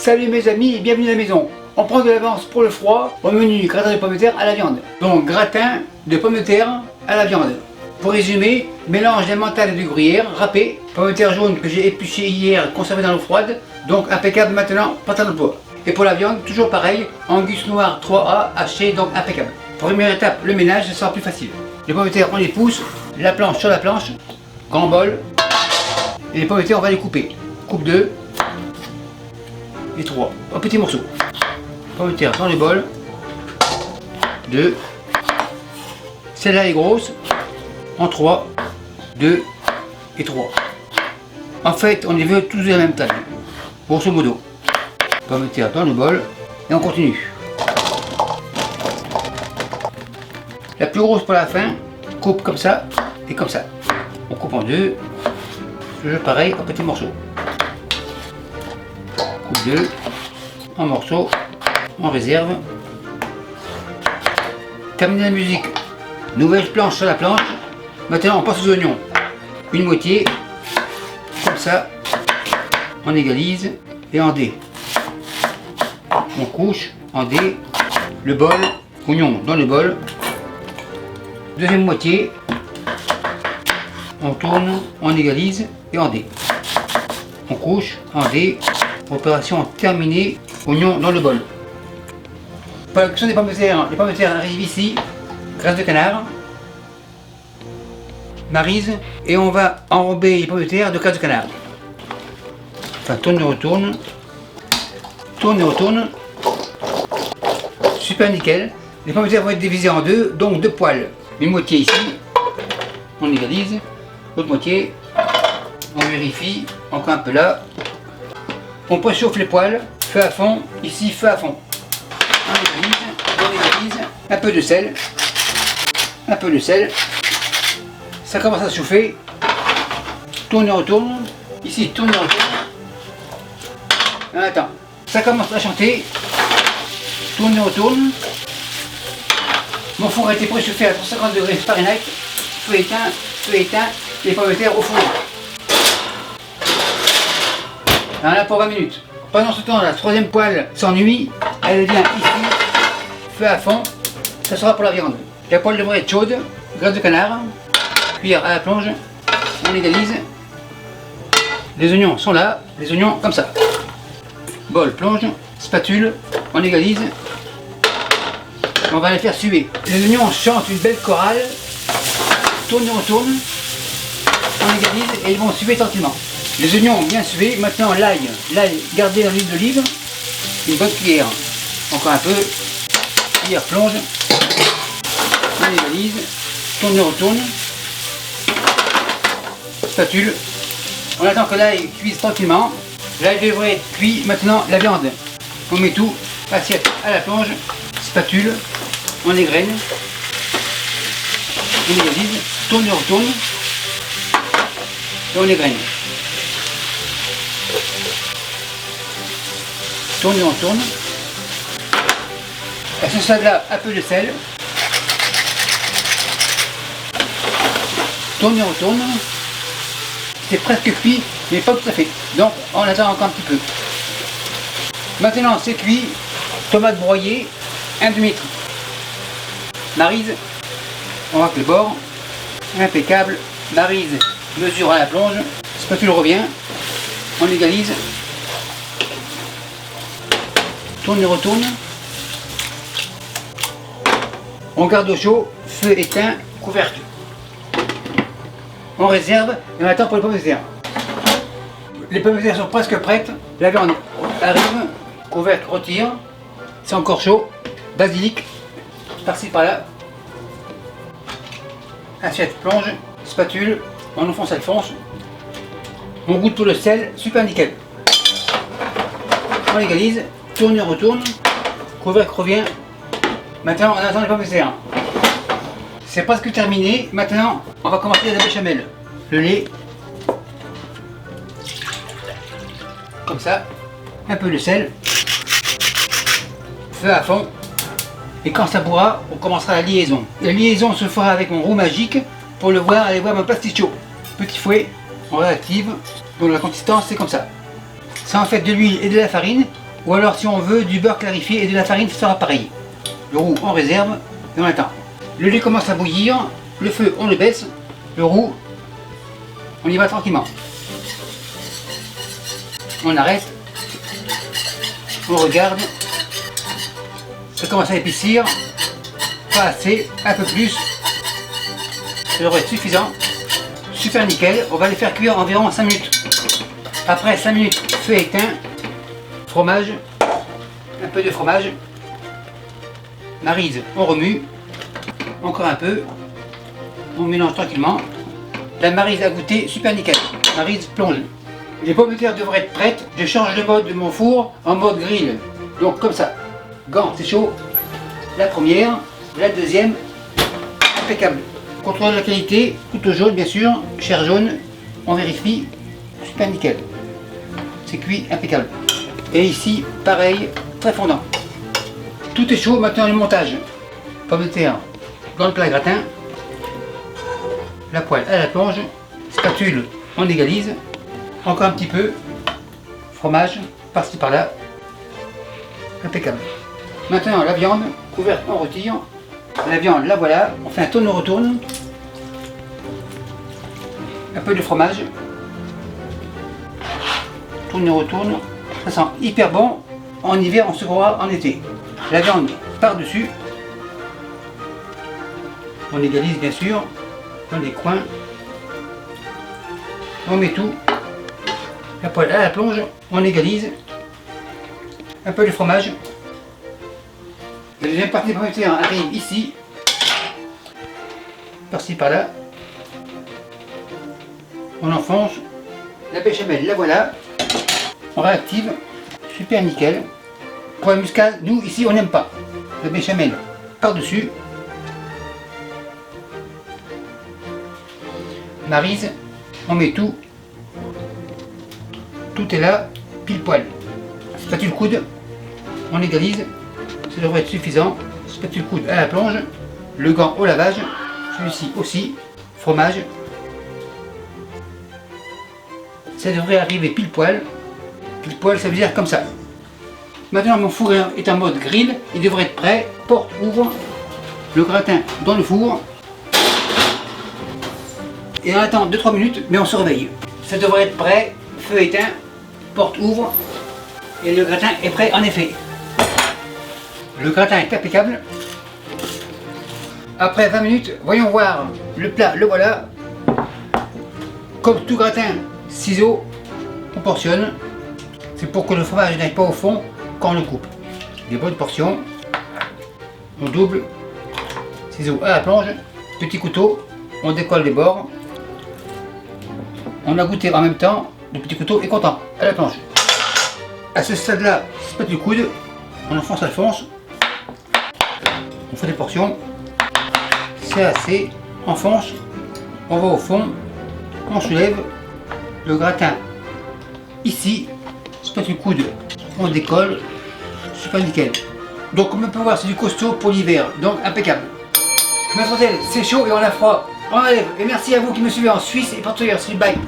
Salut mes amis et bienvenue à la maison. On prend de l'avance pour le froid au menu gratin de pommes de terre à la viande. Donc gratin de pommes de terre à la viande. Pour résumer, mélange d'emmental et de gruyère râpé, pommes de terre jaunes que j'ai épluchées hier, conservées dans l'eau froide, donc impeccable maintenant, pâte à pois. Et pour la viande, toujours pareil, angus noir 3A haché, donc impeccable. Première étape, le ménage, ça sera plus facile. Les pommes de terre, on les pousse, la planche sur la planche, grand bol, et les pommes de terre, on va les couper. Coupe 2 et 3, en petits morceaux. Pommes de terre dans le bol, 2, celle-là est grosse, en 3, 2 et 3. En fait, on les veut tous de la même taille, grosso modo. Pommes de terre dans le bol, et on continue. La plus grosse pour la fin, coupe comme ça et comme ça. On coupe en deux, toujours pareil, en petits morceaux. Coupe 2, en morceaux, en réserve. Terminé la musique, nouvelle planche sur la planche. Maintenant on passe aux oignons. Une moitié, comme ça, on égalise et en dés. On couche en dés, le bol, oignon dans le bol. Deuxième moitié, on tourne, on égalise et en dés. On couche en dés, opération terminée, oignon dans le bol. Pour la cuisson des pommes de terre, les pommes de terre arrivent ici, graisse de canard, maryse, et on va enrober les pommes de terre de graisse de canard. Enfin, tourne et retourne, tourne et retourne, super nickel. Les pommes de terre vont être divisées en deux, donc deux poils. Une moitié ici, on égalise, l'autre moitié, on vérifie, encore un peu là. On préchauffe les poêles, feu à fond, ici feu à fond. On égalise, un peu de sel, un peu de sel. Ça commence à chauffer, tourne et retourne, ici tourne et retourne. Attends, ça commence à chanter, tourne et retourne. Mon four a été préchauffé à 150 degrés Fahrenheit, feu éteint, les pommes de terre au four. Là pour 20 minutes. Pendant ce temps, la troisième poêle s'ennuie, elle vient ici, feu à fond, ça sera pour la viande. La poêle devrait être chaude, graisse de canard, cuillère à la plonge, on égalise. Les oignons sont là, les oignons comme ça. Bol, plonge, spatule, on égalise. On va les faire suer. Les oignons chantent une belle chorale, tourne et on tourne, on égalise et ils vont suer tranquillement. Les oignons bien sués, maintenant l'ail gardé dans l'huile d'olive, une bonne cuillère, encore un peu, cuillère plonge, on égalise, tourne et retourne, spatule, on attend que l'ail cuise tranquillement, l'ail devrait être cuit, maintenant la viande, on met tout, assiette à la plonge, spatule, on égrène, on égalise, tourne et retourne, et on égrène. Tourne et on tourne. À ce stade-là, un peu de sel. Tourne et on tourne. C'est presque cuit, mais pas tout à fait. Donc on attend encore un petit peu. Maintenant c'est cuit. Tomate broyée, un demi-litre. Maryse, on racle le bord. Impeccable. Maryse, mesure à la plonge. Spatule revient. On égalise. Tourne et retourne. On garde au chaud, feu éteint, couvercle. On réserve et on attend pour les pommes de terre. Les pommes de terre sont presque prêtes. La viande arrive, couvercle retire. C'est encore chaud. Basilic, par-ci par-là. Assiette plonge, spatule, on enfonce, elle fonce. On goûte pour le sel, super nickel. On égalise. Tourne et retourne, couvercle revient. Maintenant on attend les pommes de terre. C'est presque terminé. Maintenant on va commencer la béchamel. Le lait, comme ça, un peu de sel, feu à fond. Et quand ça boira, on commencera la liaison. La liaison se fera avec mon roux magique. Pour le voir, allez voir mon pasticcio. Petit fouet, on réactive. Donc la consistance c'est comme ça. C'est en fait de l'huile et de la farine Ou alors si on veut du beurre clarifié et de la farine, ça sera pareil. Le roux on réserve et on attend. Le lait commence à bouillir, le feu on le baisse, le roux on y va tranquillement. On arrête, on regarde, ça commence à épaissir, pas assez, un peu plus, ça devrait être suffisant, super nickel. On va les faire cuire environ 5 minutes. Après 5 minutes, feu éteint, fromage, un peu de fromage, maryse, on remue, encore un peu, on mélange tranquillement. La maryse à goûter, super nickel, maryse plonge. Les pommes de terre devraient être prêtes, je change le mode de mon four en mode grill, donc comme ça. Gants, c'est chaud, la première, la deuxième, impeccable. Contrôle de la qualité, couteau jaune bien sûr, chair jaune, on vérifie, super nickel. C'est cuit, impeccable. Et ici, pareil, très fondant. Tout est chaud, maintenant le montage. Pommes de terre dans le plat gratin, la poêle à la plonge, spatule, on égalise, encore un petit peu, fromage, par-ci par-là, impeccable. Maintenant la viande, couverte, on retire, la viande, la voilà, on fait un tourne-retourne, un peu de fromage, tourne-retourne, ça sent hyper bon, en hiver on se croira en été. La viande par-dessus, on égalise bien sûr, dans les coins, on met tout, la poêle à la plonge, on égalise, un peu de fromage. La deuxième partie des pommes de terre arrive ici, par-ci par-là, on enfonce, la béchamel, la voilà, on réactive, super nickel. Pour la muscade, nous ici on n'aime pas, la béchamel par-dessus, maryse, on met tout, tout est là, pile poil. Spatule coude, on égalise, ça devrait être suffisant. Spatule coude à la plonge, le gant au lavage, celui-ci aussi, fromage. Ça devrait arriver pile poil ça veut dire comme ça. Maintenant mon four est en mode grill, il devrait être prêt, porte ouvre, le gratin dans le four. Et on attend 2-3 minutes, mais on se réveille. Ça devrait être prêt, feu éteint, porte ouvre, et le gratin est prêt en effet. Le gratin est impeccable. Après 20 minutes, voyons voir le plat, le voilà. Comme tout gratin, ciseaux, on portionne. C'est pour que le fromage n'aille pas au fond quand on le coupe. Des bonnes portions. On double. Ciseaux à la plonge. Petit couteau. On décolle les bords. On a goûté en même temps. Le petit couteau est content. À la planche. À ce stade-là, spatule coude. On enfonce, Alphonse. On fait des portions. C'est assez. Enfonce. On va au fond. On soulève. Le gratin ici. Spatule coude. On décolle. Super nickel. Donc comme on peut voir, c'est du costaud pour l'hiver. Donc impeccable. Mademoiselle, c'est chaud et on a froid. On enlève. Et merci à vous qui me suivez en Suisse et partout ailleurs. Bye.